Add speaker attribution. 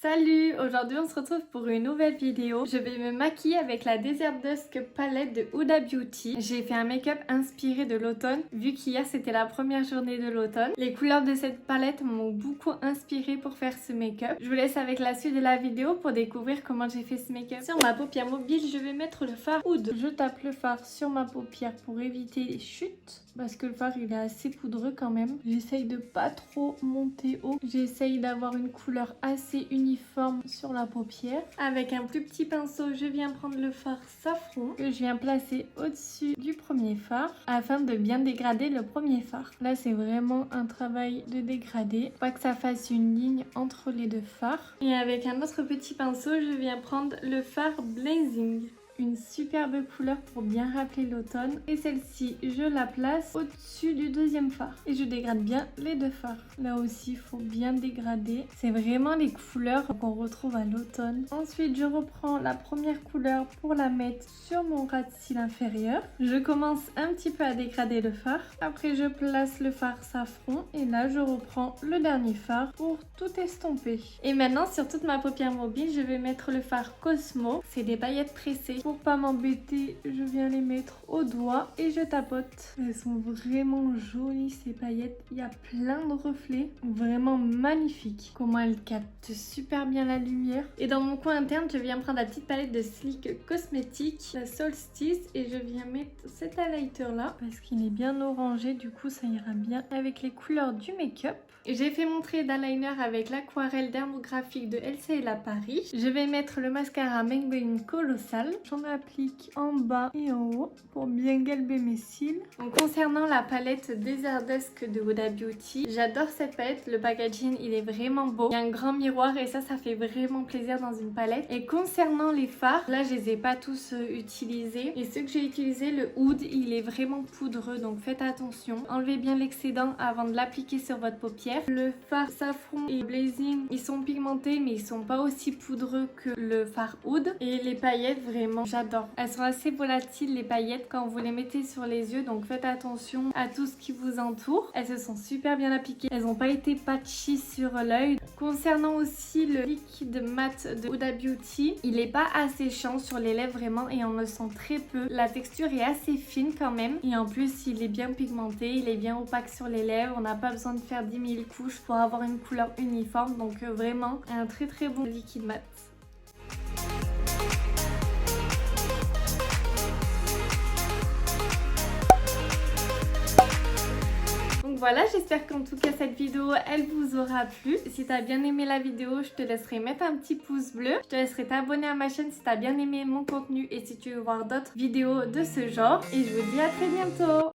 Speaker 1: Salut! Aujourd'hui on se retrouve pour une nouvelle vidéo. Je vais me maquiller avec la Desert Dusk palette de Huda Beauty. J'ai fait un make-up inspiré de l'automne, vu qu'hier c'était la première journée de l'automne. Les couleurs de cette palette m'ont beaucoup inspiré pour faire ce make-up. Je vous laisse avec la suite de la vidéo pour découvrir comment j'ai fait ce make-up. Sur ma paupière mobile, je vais mettre le fard Oud. Je tape le fard sur ma paupière pour éviter les chutes, parce que le fard il est assez poudreux quand même. J'essaye de pas trop monter haut. J'essaye d'avoir une couleur assez uniforme sur la paupière. Avec un plus petit pinceau, je viens prendre le fard Safran que je viens placer au-dessus du premier fard afin de bien dégrader le premier fard. Là, c'est vraiment un travail de dégradé, pas que ça fasse une ligne entre les deux fards. Et avec un autre petit pinceau, je viens prendre le fard Blazing. Une superbe couleur pour bien rappeler l'automne. Et celle-ci, je la place au-dessus du deuxième fard. Et je dégrade bien les deux fards. Là aussi, il faut bien dégrader. C'est vraiment les couleurs qu'on retrouve à l'automne. Ensuite, je reprends la première couleur pour la mettre sur mon ras de cils inférieur. Je commence un petit peu à dégrader le fard. Après, je place le fard Safran. Et là, je reprends le dernier fard pour tout estomper. Et maintenant, sur toute ma paupière mobile, je vais mettre le fard Cosmo. C'est des paillettes pressées. Pour pas m'embêter, je viens les mettre au doigt et je tapote. Elles sont vraiment jolies ces paillettes. Il y a plein de reflets, vraiment magnifiques. Comment elles captent super bien la lumière. Et dans mon coin interne, je viens prendre la petite palette de Sleek Cosmetics, la Solstice, et je viens mettre cet highlighter là parce qu'il est bien orangé. Du coup, ça ira bien avec les couleurs du make-up. J'ai fait mon trait d'eyeliner avec l'aquarelle dermographique de Elsa et la Paris. Je vais mettre le mascara Maybelline Colossal. J'en applique en bas et en haut pour bien galber mes cils. Donc, concernant la palette Desert Dusk de Huda Beauty, j'adore cette palette. Le packaging, il est vraiment beau. Il y a un grand miroir et ça fait vraiment plaisir dans une palette. Et concernant les fards, là, je les ai pas tous utilisés. Et ceux que j'ai utilisés, le Oud, il est vraiment poudreux. Donc, faites attention. Enlevez bien l'excédent avant de l'appliquer sur votre paupière. Le fard Safran et Blazing, ils sont pigmentés mais ils sont pas aussi poudreux que le fard Oud. Et les paillettes, vraiment, j'adore. Elles sont assez volatiles les paillettes quand vous les mettez sur les yeux. Donc faites attention à tout ce qui vous entoure. Elles se sont super bien appliquées. Elles n'ont pas été patchy sur l'œil. Concernant aussi le liquide mat de Huda Beauty, il est pas asséchant sur les lèvres vraiment et on le sent très peu. La texture est assez fine quand même. Et en plus, il est bien pigmenté. Il est bien opaque sur les lèvres. On n'a pas besoin de faire 10 000 couches pour avoir une couleur uniforme. Donc vraiment un très bon liquide mat. Donc voilà, j'espère qu'en tout cas cette vidéo elle vous aura plu. Si t'as bien aimé la vidéo, je te laisserai mettre un petit pouce bleu. Je te laisserai t'abonner à ma chaîne si t'as bien aimé mon contenu et si tu veux voir d'autres vidéos de ce genre. Et je vous dis à très bientôt.